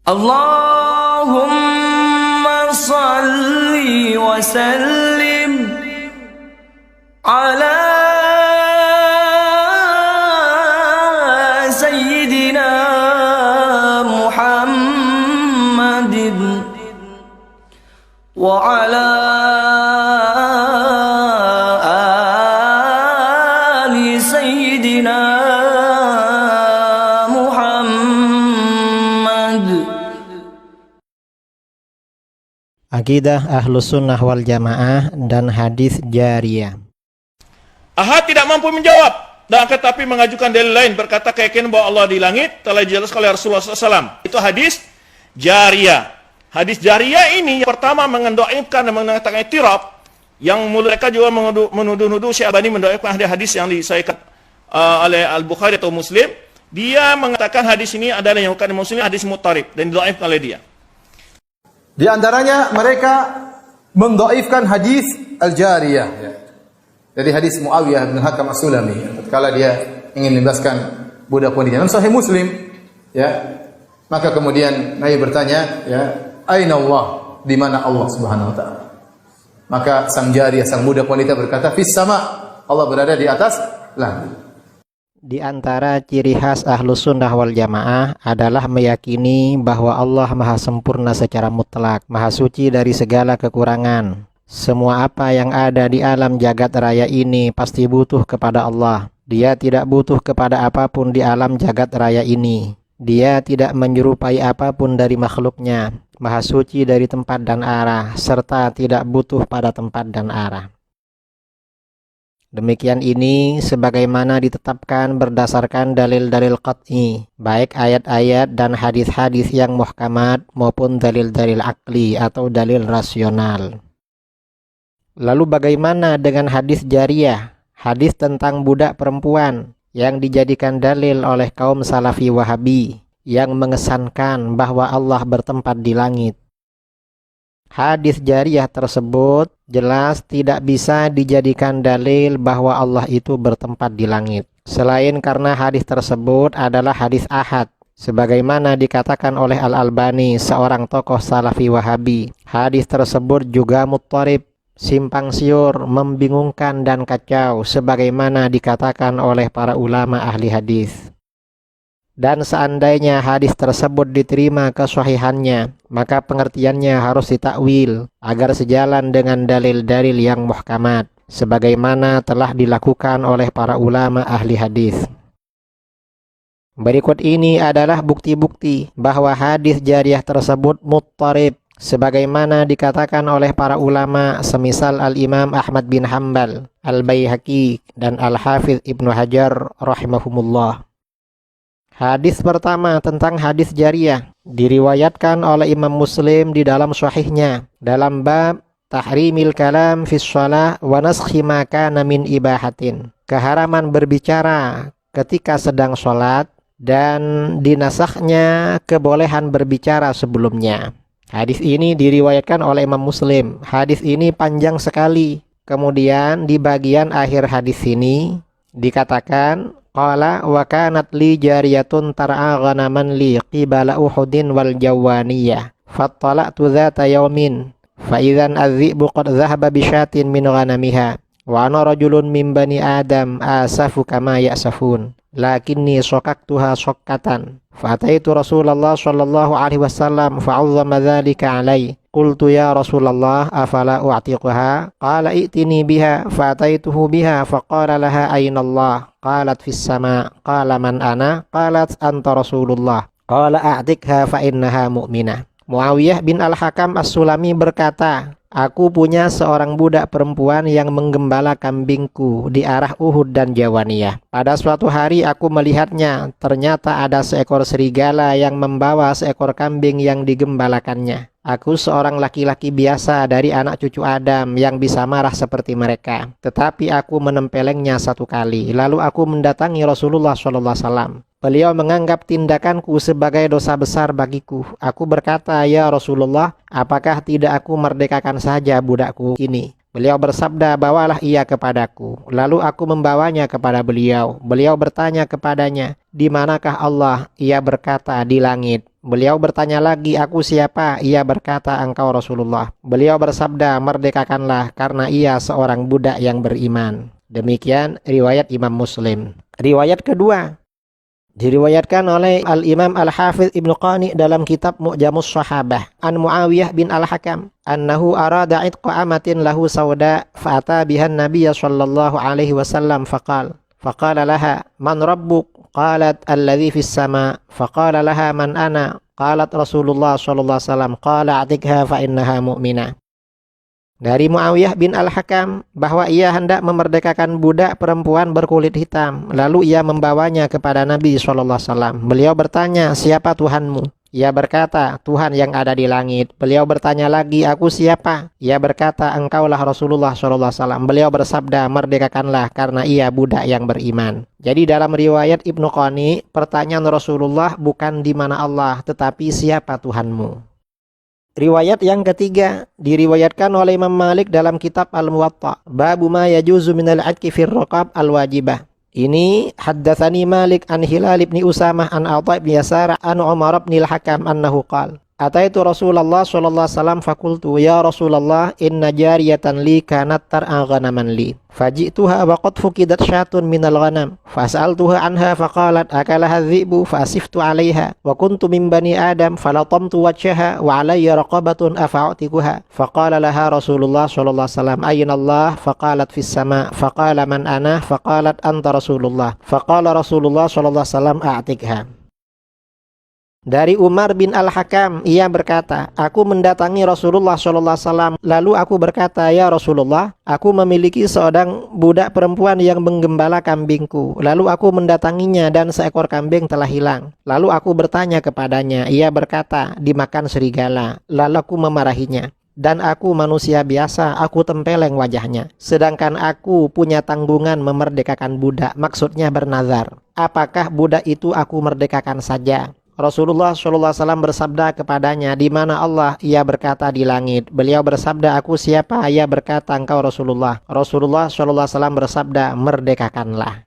Allahumma salli wa sallim ala Sayyidina Muhammadin wa ala ali Sayyidina Akidah Ahlus Sunnah wal Jamaah dan hadis jariyah. Ahad tidak mampu menjawab, dan tetapi mengajukan dalil lain berkata keyakinan bahwa Allah di langit telah dijelaskan oleh Rasulullah SAW. Itu hadis jariyah. Hadis jariyah ini yang pertama mendoaifkan dan mengatakan itiraf, yang mereka juga menuduh-nuduh Syekh Albani mendoaifkan hadis yang disahihkan oleh Al-Bukhari atau Muslim. Dia mengatakan hadis ini adalah yang bukan Muslim, hadis muttarib, dan didoaifkan oleh dia. Di antaranya mereka mendoifkan hadis al-jariyah, ya. Dari hadis Muawiyah bin Hakam As-Sulami, tatkala dia ingin membebaskan budak wanita dalam Sahih Muslim, ya. Maka kemudian Nabi bertanya, ya, aina Allah? Di mana Allah Subhanahu wa taala? Maka sang jariyah, sang budak wanita berkata, fis sama. Allah berada di atas langit. Di antara ciri khas Ahlus Sunnah wal Jamaah adalah meyakini bahwa Allah maha sempurna secara mutlak, maha suci dari segala kekurangan. Semua apa yang ada di alam jagat raya ini pasti butuh kepada Allah. Dia tidak butuh kepada apapun di alam jagat raya ini. Dia tidak menyerupai apapun dari makhluknya, maha suci dari tempat dan arah, serta tidak butuh pada tempat dan arah. Demikian ini sebagaimana ditetapkan berdasarkan dalil-dalil qat'i, baik ayat-ayat dan hadis-hadis yang muhkamat maupun dalil-dalil akli atau dalil rasional. Lalu bagaimana dengan hadis jariyah, hadis tentang budak perempuan yang dijadikan dalil oleh kaum Salafi Wahabi yang mengesankan bahwa Allah bertempat di langit? Hadis jariyah tersebut jelas tidak bisa dijadikan dalil bahwa Allah itu bertempat di langit, selain karena hadis tersebut adalah hadis ahad, sebagaimana dikatakan oleh Al-Albani, seorang tokoh Salafi Wahabi. Hadis tersebut juga muttarib, simpang siur, membingungkan dan kacau, sebagaimana dikatakan oleh para ulama ahli hadis. Dan seandainya hadis tersebut diterima kesahihannya, maka pengertiannya harus ditakwil agar sejalan dengan dalil-dalil yang muhkamat, sebagaimana telah dilakukan oleh para ulama ahli hadis. Berikut ini adalah bukti-bukti bahwa hadis jariyah tersebut muttarib, sebagaimana dikatakan oleh para ulama semisal Al-Imam Ahmad bin Hanbal, Al-Baihaqi, dan Al-Hafidh Ibnu Hajar rahimahumullah. Hadis pertama tentang hadis jariyah diriwayatkan oleh Imam Muslim di dalam sahihnya dalam bab tahrimil kalam fis shalah wa naskhi ma kana min ibahatin, keharaman berbicara ketika sedang sholat dan dinasahnya kebolehan berbicara sebelumnya. Hadis ini diriwayatkan oleh Imam Muslim. Hadis ini panjang sekali. Kemudian di bagian akhir hadis ini dikatakan, qala wa kanat li jariyatun tar'a ghanaman li qibala Uhudin wal Jawaniyah fattala'tu dhata yawmin fa idzan adh-dhi'bu qad dhahaba bi syatin min ghanamiha wa ana rajulun min bani Adam asafu kama ya'safun lakinni shaqaqtuha shaqqatan fa ataitu Rasulullah sallallahu alaihi wasallam fa 'azzama dzalika alai qultu ya Rasulullah afala u'tiquha qala i'tini biha fa ataituhu biha fa qala laha ayna Allah qalat fis sama qala man ana qalat anta Rasulullah qala a'tikha fa innaha mu'minah. Muawiyah bin Al-Hakam As-Sulami berkata, aku punya seorang budak perempuan yang menggembala kambingku di arah Uhud dan Jawaniyah. Pada suatu hari aku melihatnya, ternyata ada seekor serigala yang membawa seekor kambing yang digembalakannya. Aku seorang laki-laki biasa dari anak cucu Adam yang bisa marah seperti mereka. Tetapi aku menempelengnya satu kali. Lalu aku mendatangi Rasulullah SAW. Beliau menganggap tindakanku sebagai dosa besar bagiku. Aku berkata, ya Rasulullah, apakah tidak aku merdekakan saja budakku ini? Beliau bersabda, bawalah ia kepadaku. Lalu aku membawanya kepada beliau. Beliau bertanya kepadanya, di manakah Allah? Ia berkata, di langit. Beliau bertanya lagi, aku siapa? Ia berkata, engkau Rasulullah. Beliau bersabda, merdekakanlah karena ia seorang budak yang beriman. Demikian riwayat Imam Muslim. Riwayat kedua diriwayatkan oleh Al-Imam Al-Hafidh Ibnu Qani dalam kitab Mu'jamus Sahabah an Muawiyah bin Al-Hakam annahu arada itqa amatin lahu sauda fa'ata bihan nabiyya sallallahu alaihi wasallam faqala laha man rabbuk qalat alladhi fis sama faqala laha man ana qalat Rasulullah sallallahu alaihi wasallam qala atikha fa innaha mu'minah. Dari Muawiyah bin Al-Hakam bahwa ia hendak memerdekakan budak perempuan berkulit hitam. Lalu ia membawanya kepada Nabi SAW. Beliau bertanya, siapa Tuhanmu? Ia berkata, Tuhan yang ada di langit. Beliau bertanya lagi, aku siapa? Ia berkata, engkaulah Rasulullah SAW. Beliau bersabda, merdekakanlah karena ia budak yang beriman. Jadi dalam riwayat Ibnu Qani, pertanyaan Rasulullah bukan di mana Allah, tetapi siapa Tuhanmu? Riwayat yang ketiga diriwayatkan oleh Imam Malik dalam kitab Al-Muwatta. Babu ma yajuzu minal adki fir raqab al-wajibah. Ini haddatsani Malik an Hilal bin Usamah an Atha bin Yasar an Umar bin Al-Hakam annahu qala ataitu Rasulullah sallallahu alaihi wasallam fakultu ya Rasulullah inna jariyatan li kanat tar'a ghanaman li faji'tuha wa qad fuqidat syatun minal ghanam fas'altuha anha faqalat akalaha dhi'bu fasiftu 'alaiha wa kuntu min bani adam falatamtu wajhaha wa 'alayya raqabatun afa'tikuha faqala laha Rasulullah sallallahu alaihi wasallam ayna Allah faqalat fis sama faqala man ana faqalat anta Rasulullah faqala Rasulullah sallallahu alaihi wasallam a'tikha. Dari Umar bin Al-Hakam, ia berkata, aku mendatangi Rasulullah SAW. Lalu aku berkata, ya Rasulullah, aku memiliki seorang budak perempuan yang menggembala kambingku. Lalu aku mendatanginya dan seekor kambing telah hilang. Lalu aku bertanya kepadanya, ia berkata, dimakan serigala. Lalu aku memarahinya. Dan aku manusia biasa, aku tempeleng wajahnya. Sedangkan aku punya tanggungan memerdekakan budak, maksudnya bernazar. Apakah budak itu aku merdekakan saja? Rasulullah SAW bersabda kepadanya, di mana Allah? Ia berkata, di langit. Beliau bersabda, aku siapa? Ia berkata, engkau Rasulullah. Rasulullah SAW bersabda, merdekakanlah.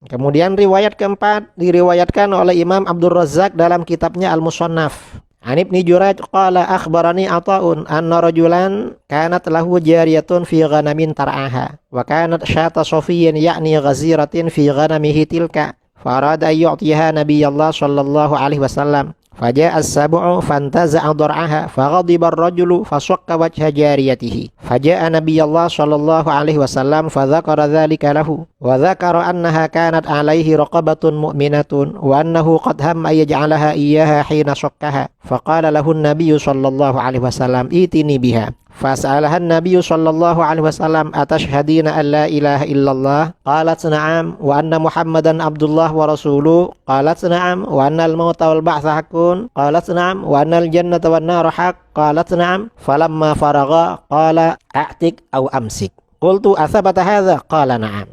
Kemudian riwayat keempat diriwayatkan oleh Imam Abdul Razzaq dalam kitabnya Al-Musannaf. An Ibni Jurayj qala akhbarani Ata'un anna rajulan kanat lahu jariyatun fi ghanamin tar'aha wa kanat syata safiyyin ya'ni ghaziratin fi ghanamihi tilka farada yu'tiha nabiyallah sallallahu alaihi wasallam faja'a as-sab'u fantaza'a dar'aha faghadiba ar-rajulu fasaqqa wajha jariyatihi faja'a nabiyallah sallallahu alaihi wasallam fadzakara dzalika lahu wa dzakara annaha kanat 'alaihi raqabatun mu'minatun wa annahu qad hamma yaj'alaha iyyaha hina saqqaha faqala lahu an-nabiyyu sallallahu alaihi wasallam itini biha فسألها النبي صلى الله عليه وسلم أتشهدين أن لا إله إلا الله قالت نعم وأن محمدا عبد الله ورسوله قالت نعم وأن الموت والبعث حق قالت نعم وأن الجنة والنار حق قالت نعم فلما فرغ قال أعتق أو أمسك قلت أثبت هذا قال نعم.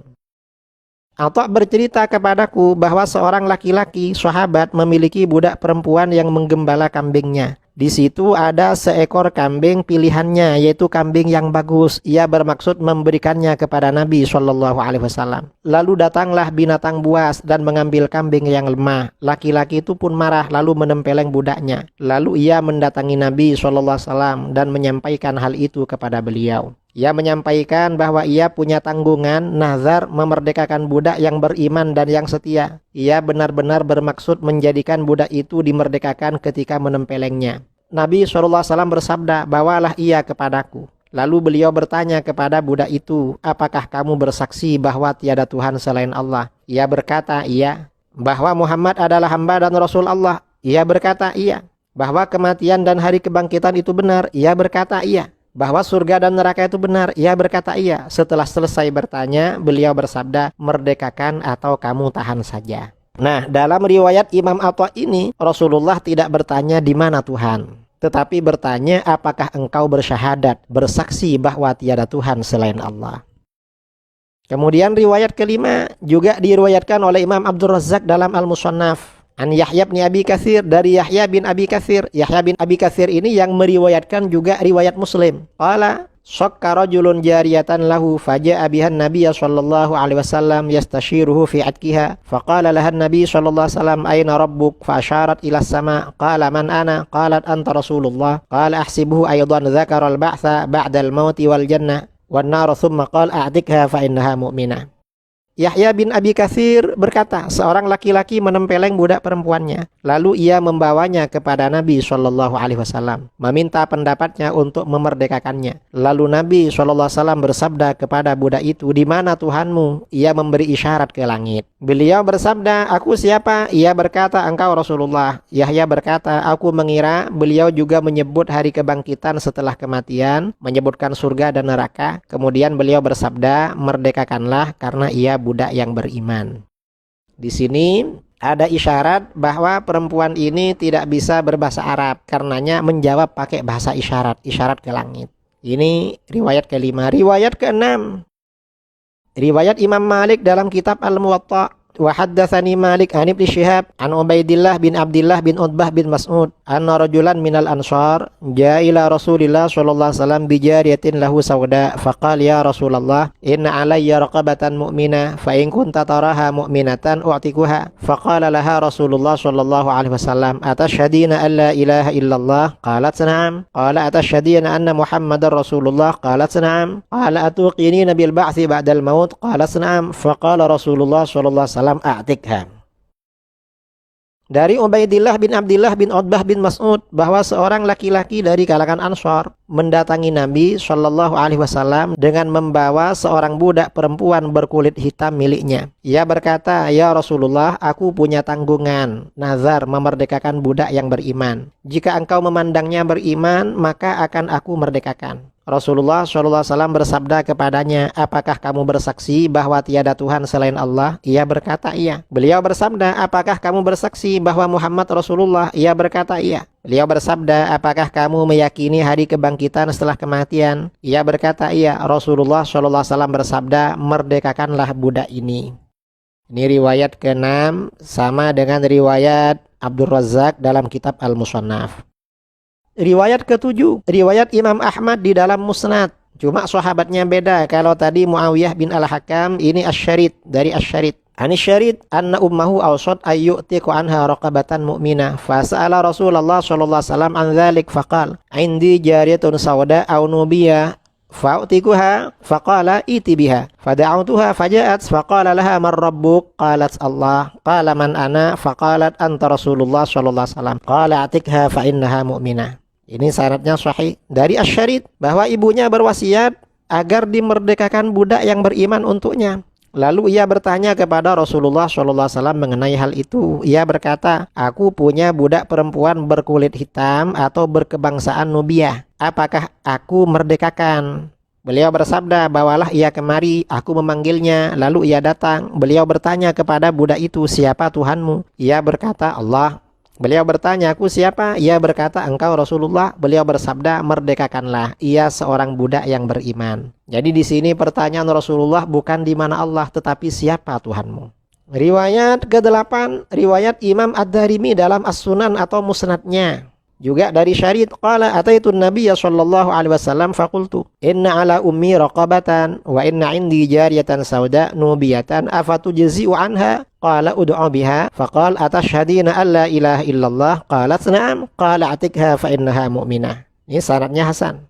Atha bercerita kepadaku bahwa seorang laki-laki sahabat memiliki budak perempuan yang menggembala kambingnya. Di situ ada seekor kambing pilihannya, yaitu kambing yang bagus. Ia bermaksud memberikannya kepada Nabi SAW. Lalu datanglah binatang buas dan mengambil kambing yang lemah. Laki-laki itu pun marah lalu menempeleng budaknya. Lalu ia mendatangi Nabi SAW dan menyampaikan hal itu kepada beliau. Ia menyampaikan bahwa ia punya tanggungan nazar memerdekakan budak yang beriman dan yang setia. Ia benar-benar bermaksud menjadikan budak itu dimerdekakan ketika menempelengnya. Nabi SAW bersabda, bawalah ia kepadaku. Lalu beliau bertanya kepada budak itu, apakah kamu bersaksi bahwa tiada Tuhan selain Allah? Ia berkata, iya. Bahwa Muhammad adalah hamba dan Rasul Allah? Ia berkata, iya. Bahwa kematian dan hari kebangkitan itu benar? Ia berkata, iya. Bahwa surga dan neraka itu benar? Ia berkata iya. Setelah selesai bertanya, beliau bersabda, merdekakan atau kamu tahan saja. Nah, dalam riwayat Imam Atha ini, Rasulullah tidak bertanya di mana Tuhan, tetapi bertanya apakah engkau bersyahadat, bersaksi bahwa tiada Tuhan selain Allah. Kemudian riwayat kelima juga diriwayatkan oleh Imam Abdul Razzaq dalam Al-Musannaf. An Yahya bin Abi Katsir, dari Yahya bin Abi Katsir. Yahya bin Abi Katsir ini yang meriwayatkan juga riwayat Muslim. Qala Shakka rajulun jariyatan lahu faja'a biha an-nabiy sallallahu alaihi wasallam yastashiruhu fi atkiha faqala laha an-nabiy sallallahu alaihi wasallam aina rabbuk fa asharat ila as-sama' qala man ana qalat anta rasulullah qala ahsibuhu aydan dzakara al-ba'tsa ba'da al-mauti wal jannah wan nar thumma qala a'tikha fa innaha mu'minah. Yahya bin Abi Katsir berkata, seorang laki-laki menempeleng budak perempuannya. Lalu ia membawanya kepada Nabi SAW, meminta pendapatnya untuk memerdekakannya. Lalu Nabi SAW bersabda kepada budak itu, di mana Tuhanmu? Ia memberi isyarat ke langit. Beliau bersabda, aku siapa? Ia berkata, engkau Rasulullah. Yahya berkata, aku mengira beliau juga menyebut hari kebangkitan setelah kematian, menyebutkan surga dan neraka. Kemudian beliau bersabda, merdekakanlah karena ia budak yang beriman. Di sini ada isyarat bahwa perempuan ini tidak bisa berbahasa Arab, karenanya menjawab pakai bahasa isyarat, isyarat ke langit. Ini riwayat kelima. Riwayat keenam, riwayat Imam Malik dalam kitab Al-Muwatta. Wa haddatsani Malik an Ibnu Syihab an Ubaidillah bin Abdullah bin Utbah bin Mas'ud anna rajulan minal ansar jaa ila Rasulillah sallallahu alaihi wasallam bi jariyatin lahu sawda faqala ya Rasulullah inna alayya raqabatan mu'minah fa in kunta taraha mu'minatan u'tikuha faqala laha Rasulullah sallallahu alaihi wasallam atashhadina an la ilaha illallah qalat na'am qala atashhadina anna Muhammadar Rasulullah qalat na'am qala atuqinina bil ba'thi ba'dal maut qalat na'am faqala Rasulullah sallallahu alaihi wasallam a'tikha. Dari Ubaidillah bin Abdullah bin Utbah bin Mas'ud bahwa seorang laki-laki dari kalangan Ansar mendatangi Nabi Shallallahu Alaihi Wasallam dengan membawa seorang budak perempuan berkulit hitam miliknya. Ia berkata, ya Rasulullah, aku punya tanggungan nazar memerdekakan budak yang beriman. Jika engkau memandangnya beriman, maka akan aku merdekakan. Rasulullah SAW bersabda kepadanya, apakah kamu bersaksi bahwa tiada Tuhan selain Allah? Ia berkata iya. Beliau bersabda, apakah kamu bersaksi bahwa Muhammad Rasulullah? Ia berkata iya. Beliau bersabda, apakah kamu meyakini hari kebangkitan setelah kematian? Ia berkata iya. Rasulullah SAW bersabda, merdekakanlah budak ini. Ini riwayat ke-6 sama dengan riwayat Abdul Razzaq dalam kitab Al-Musannaf. Riwayat ke-7, riwayat Imam Ahmad di dalam Musnad. Cuma sahabatnya beda. Kalau tadi Muawiyah bin Al-Hakam, ini Asy-Syarid dari Asy-Syarid. Anis-Syarid anna ummahu awsat ayyutiqu anha raqabatan mu'minah. Fasa'ala Rasulullah sallallahu alaihi wasallam an dzalik faqal, "Indi jariyatun sawda aw nubiyah fa'utikuha faqala iti biha fada'utuha faja'at faqala laha man rabbuk qalat Allah qala man ana faqalat anta Rasulullah sallallahu alaihi wasallam qala atikha fa innaha mu'minah." Ini syaratnya sahih dari Asy-Syarid bahwa ibunya berwasiat agar dimerdekakan budak yang beriman untuknya. Lalu ia bertanya kepada Rasulullah SAW mengenai hal itu. Ia berkata, aku punya budak perempuan berkulit hitam atau berkebangsaan Nubiah. Apakah aku merdekakan? Beliau bersabda, bawalah ia kemari, aku memanggilnya. Lalu ia datang. Beliau bertanya kepada budak itu, siapa Tuhanmu? Ia berkata, Allah. Beliau bertanya, aku siapa? Ia berkata, engkau Rasulullah. Beliau bersabda, merdekakanlah. Ia seorang budak yang beriman. Jadi di sini pertanyaan Rasulullah bukan di mana Allah, tetapi siapa Tuhanmu. Riwayat ke-8, riwayat Imam Ad-Darimi dalam As-Sunan atau Musnadnya. Juga dari Syarid, qala ataitun nabiyya sallallahu alaihi wasallam faqultu inna ala ummi raqabatan wa inna indi jariyatan sauda nubiyatan afatujzi'u anha qala ud'u biha faqala atashhadina an la ilaha illallah qalat na'am qala atikha fa innaha mu'minah. Ini syaratnya Hasan.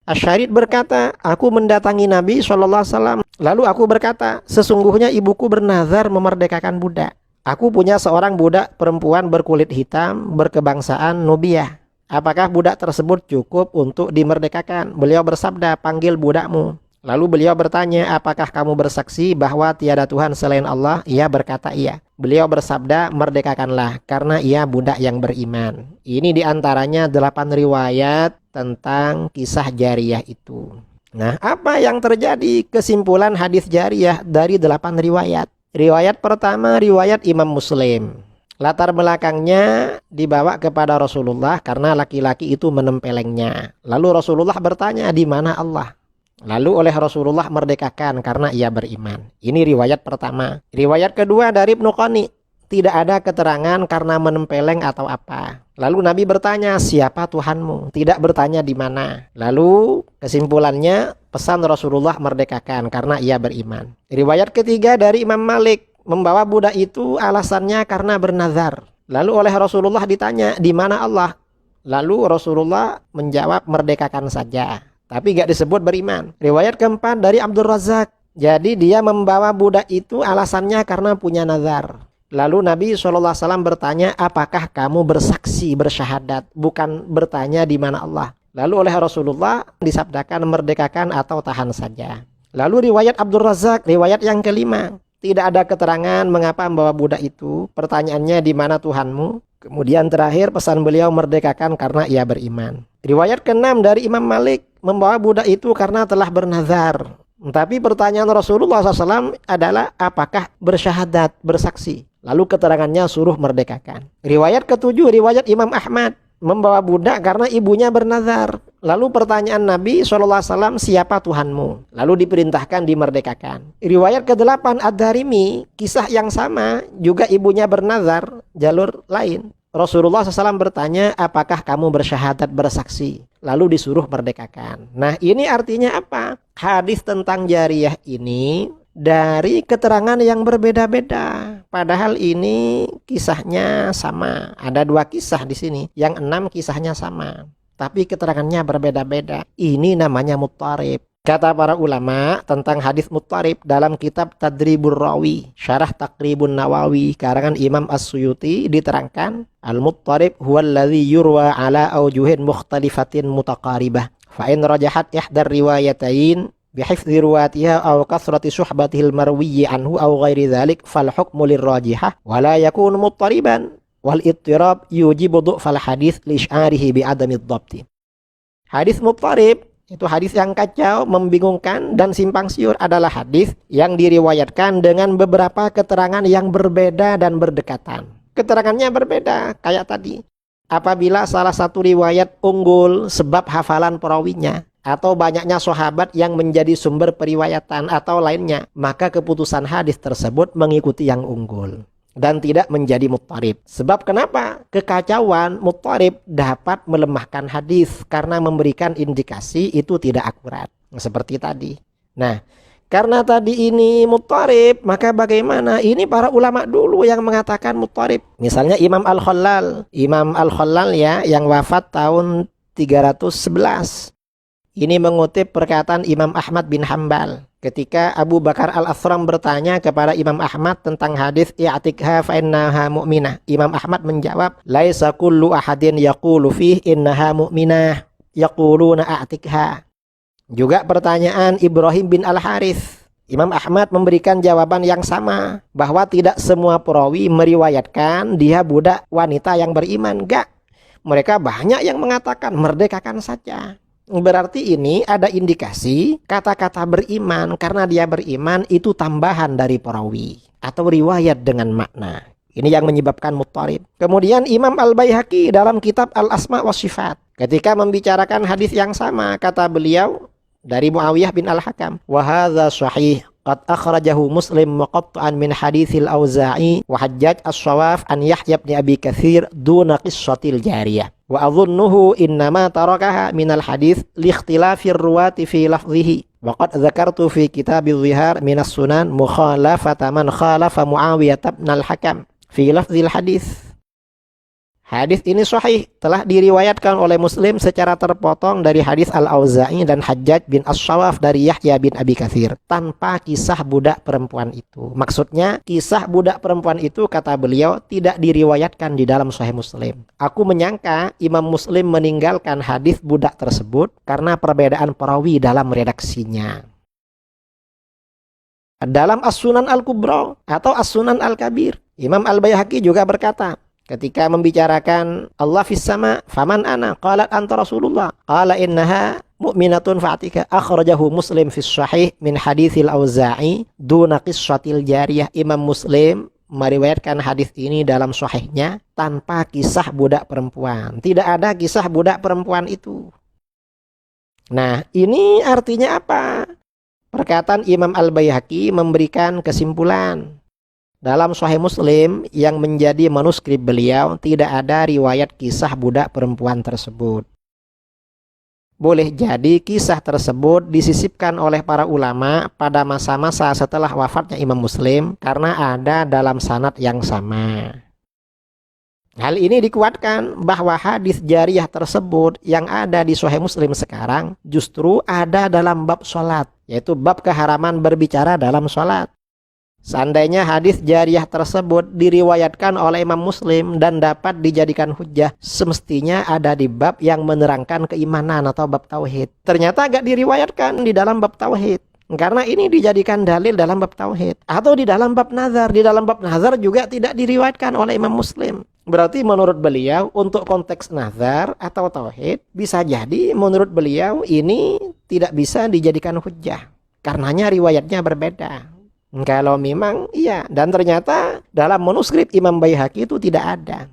Asy-Syarid berkata, aku mendatangi Nabi sallallahu alaihi wasallam lalu aku berkata, sesungguhnya ibuku bernazar memerdekakan budak. Aku punya seorang budak perempuan berkulit hitam berkebangsaan Nubiah. Apakah budak tersebut cukup untuk dimerdekakan? Beliau bersabda, panggil budakmu. Lalu beliau bertanya, apakah kamu bersaksi bahwa tiada Tuhan selain Allah? Ia berkata iya. Beliau bersabda, merdekakanlah karena ia budak yang beriman. Ini diantaranya 8 riwayat tentang kisah jariyah itu. Nah, apa yang terjadi? Kesimpulan hadis jariyah dari 8 riwayat. Riwayat pertama, riwayat Imam Muslim. Latar belakangnya dibawa kepada Rasulullah karena laki-laki itu menempelengnya. Lalu Rasulullah bertanya, di mana Allah? Lalu oleh Rasulullah merdekakan karena ia beriman. Ini riwayat pertama. Riwayat kedua dari Ibnu Qani. tidak ada keterangan karena menempeleng atau apa. Lalu Nabi bertanya, siapa Tuhanmu? Tidak bertanya di mana. Lalu kesimpulannya, pesan Rasulullah merdekakan karena ia beriman. Riwayat ketiga dari Imam Malik, membawa budak itu alasannya karena bernazar. Lalu oleh Rasulullah ditanya, di mana Allah? Lalu Rasulullah menjawab, merdekakan saja. Tapi gak disebut beriman. Riwayat keempat dari Abdul Razak. Jadi dia membawa budak itu alasannya karena punya nazar. Lalu Nabi SAW bertanya, apakah kamu bersaksi, bersyahadat? Bukan bertanya di mana Allah. Lalu oleh Rasulullah disabdakan merdekakan atau tahan saja. Lalu riwayat Abdul Razak, riwayat yang kelima. Tidak ada keterangan mengapa membawa budak itu. Pertanyaannya, di mana Tuhanmu? Kemudian terakhir pesan beliau merdekakan karena ia beriman. Riwayat keenam dari Imam Malik, membawa budak itu karena telah bernazar. Tapi pertanyaan Rasulullah SAW adalah apakah bersyahadat, bersaksi. Lalu keterangannya suruh merdekakan. Riwayat ketujuh, riwayat Imam Ahmad, membawa budak karena ibunya bernazar. Lalu pertanyaan Nabi SAW, siapa Tuhanmu? Lalu diperintahkan dimerdekakan. Riwayat ke-8 Ad-Darimi, kisah yang sama, juga ibunya bernazar, jalur lain. Rasulullah SAW bertanya, apakah kamu bersyahadat, bersaksi? Lalu disuruh merdekakan. Nah, ini artinya apa? Hadis tentang jariyah ini dari keterangan yang berbeda-beda. Padahal ini kisahnya sama. Ada 2 kisah di sini. Yang 6 kisahnya sama. Tapi keterangannya berbeda-beda. Ini namanya muttarib. Kata para ulama tentang hadis muttarib dalam kitab Tadribur Rawi, Syarah Taqribun Nawawi, karangan Imam As-Suyuti, diterangkan, al-muttarib huwa alladhi yurwa ala aujuhin mukhtalifatin mutaqaribah. Fa in rajahat ihdar riwayatain bihifdzi ruwatiha aw kasrati suhbatihil marwiyyi anhu aw ghairi dzalik fal hukmu lirrajihah wa la yakunu muttariban wal ittirab yujibu dhu'fal hadis li isy'arihi bi adamid dhabti. Hadis muttarib itu hadis yang kacau, membingungkan dan simpang siur adalah hadis yang diriwayatkan dengan beberapa keterangan yang berbeda dan berdekatan. Keterangannya berbeda kayak tadi. Apabila salah satu riwayat unggul sebab hafalan perawinya atau banyaknya sahabat yang menjadi sumber periwayatan atau lainnya, maka keputusan hadis tersebut mengikuti yang unggul dan tidak menjadi muttarib. Sebab kenapa? Kekacauan muttarib dapat melemahkan hadis karena memberikan indikasi itu tidak akurat. Seperti tadi. Nah, karena tadi ini muttarib, maka bagaimana? Ini para ulama dulu yang mengatakan muttarib. Misalnya Imam Al-Khallal. Imam Al-Khallal ya, yang wafat tahun 311. Ini mengutip perkataan Imam Ahmad bin Hanbal. Ketika Abu Bakar Al-Athram bertanya kepada Imam Ahmad tentang hadis i'tikha fa innaha mu'minah. Imam Ahmad menjawab, laisa kullu ahadin yaqulu fih innaha mu'minah, yaquluna a'tikha. Juga pertanyaan Ibrahim bin Al-Harith. Imam Ahmad memberikan jawaban yang sama, bahwa tidak semua perawi meriwayatkan dia budak wanita yang beriman. Enggak. Mereka banyak yang mengatakan merdekakan saja. Berarti ini ada indikasi kata-kata beriman karena dia beriman itu tambahan dari perawi atau riwayat dengan makna. Ini yang menyebabkan muttarib. Kemudian Imam Al-Baihaqi dalam kitab Al-Asma wa Sifat, ketika membicarakan hadis yang sama, kata beliau dari Muawiyah bin Al-Hakam, wa hadza sahih qad akhrajahu Muslim muqatta'an min haditsil Auza'i wa Hajjaj as-Shawaf an Yahya bin Abi Katsir duna qissatil jariyah. Wa adhunnuhu innama tarakaha minal hadis li ikhtilafir ruwati fi lafzihi. Wa qad dzakartu fi kitabil Zihar minas sunan mukhalafata man khalafa Muawiyah bin Al-Hakam fi lafzil hadis. Hadis ini sahih, telah diriwayatkan oleh Muslim secara terpotong dari hadis Al-Auza'i dan Hajjaj bin As-Shawaf dari Yahya bin Abi Katsir tanpa kisah budak perempuan itu. Maksudnya kisah budak perempuan itu, kata beliau, tidak diriwayatkan di dalam Sahih Muslim. Aku menyangka Imam Muslim meninggalkan hadis budak tersebut karena perbedaan perawi dalam redaksinya. Dalam As-Sunan Al-Kubra atau As-Sunan Al-Kabir, Imam Al-Baihaqi juga berkata, ketika membicarakan Allah fis sama, faman ana, qalat anta Rasulullah, qala innaha mu'minatun fa'tika, akhrajahu Muslim fis sahih min haditsil Auza'i duna qissatil jariyah. Imam Muslim meriwayatkan hadis ini dalam sahihnya tanpa kisah budak perempuan. Tidak ada kisah budak perempuan itu. Nah, ini artinya apa? Perkataan Imam Al-Baihaqi memberikan kesimpulan Dalam Sahih Muslim yang menjadi manuskrip beliau tidak ada riwayat kisah budak perempuan tersebut. Boleh jadi kisah tersebut disisipkan oleh para ulama pada masa-masa setelah wafatnya Imam Muslim karena ada dalam sanad yang sama. Hal ini dikuatkan bahwa hadis jariyah tersebut yang ada di Sahih Muslim sekarang justru ada dalam bab sholat, yaitu bab keharaman berbicara dalam sholat. Seandainya hadis jariyah tersebut diriwayatkan oleh Imam Muslim dan dapat dijadikan hujjah, semestinya ada di bab yang menerangkan keimanan atau bab tauhid. Ternyata gak diriwayatkan di dalam bab tauhid, karena ini dijadikan dalil dalam bab tauhid. Atau di dalam bab nazar, di dalam bab nazar juga tidak diriwayatkan oleh Imam Muslim. Berarti menurut beliau untuk konteks nazar atau tauhid bisa jadi menurut beliau ini tidak bisa dijadikan hujjah, karenanya riwayatnya berbeda. Kalau memang iya, dan ternyata dalam manuskrip Imam Baihaqi itu tidak ada.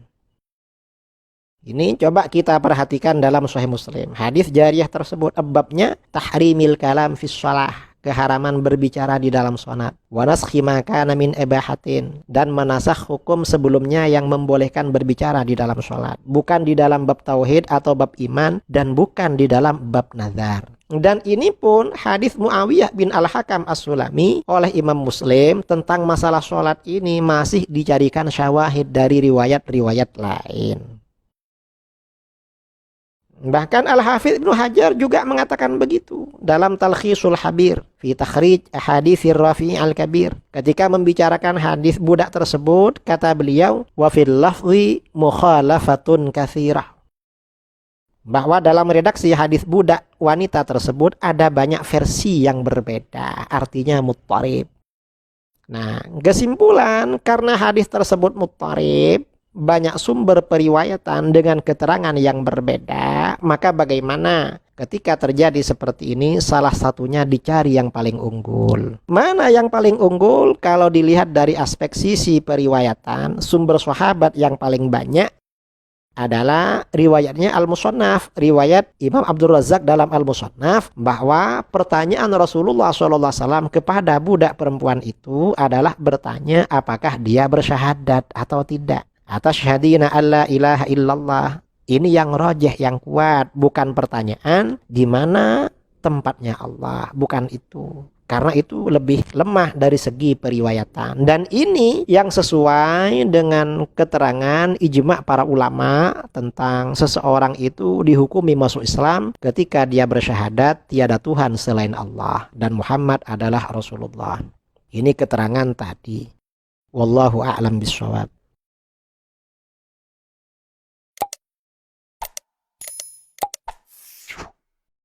Ini coba kita perhatikan dalam Sahih Muslim. Hadis jariyah tersebut babnya tahrimil kalam fis shalah, keharaman berbicara di dalam salat. Wa naskhi ma kana min ibahatin, dan menasakh hukum sebelumnya yang membolehkan berbicara di dalam salat. Bukan di dalam bab tauhid atau bab iman dan bukan di dalam bab nazar. Dan ini pun hadis Muawiyah bin Al-Hakam As-Sulami oleh Imam Muslim tentang masalah sholat ini masih dicarikan syawahid dari riwayat-riwayat lain. Bahkan Al-Hafidz Ibnu Hajar juga mengatakan begitu dalam Talkhisul Habir fi takhrij ahaditsir Rafi' al-Kabir. Ketika membicarakan hadis budak tersebut, kata beliau, wa fil lafzi mukhalafatun katsirah, bahwa dalam redaksi hadis budak wanita tersebut ada banyak versi yang berbeda, artinya muttarib. Nah, kesimpulan karena hadis tersebut muttarib, banyak sumber periwayatan dengan keterangan yang berbeda, maka bagaimana ketika terjadi seperti ini? Salah satunya dicari yang paling unggul. Mana yang paling unggul? Kalau dilihat dari aspek sisi periwayatan, sumber sahabat yang paling banyak adalah riwayatnya Al-Musannaf, riwayat Imam Abdul Razak dalam Al-Musannaf, bahwa pertanyaan Rasulullah SAW kepada budak perempuan itu adalah bertanya apakah dia bersyahadat atau tidak. Atasyhadina alla ilaha illallah. Ini yang rajih, yang kuat, bukan pertanyaan di mana tempatnya Allah, bukan itu. Karena itu lebih lemah dari segi periwayatan. Dan ini yang sesuai dengan keterangan ijma' para ulama tentang seseorang itu dihukumi masuk Islam ketika dia bersyahadat tiada Tuhan selain Allah dan Muhammad adalah Rasulullah. Ini keterangan tadi. Wallahu a'lam bishawab.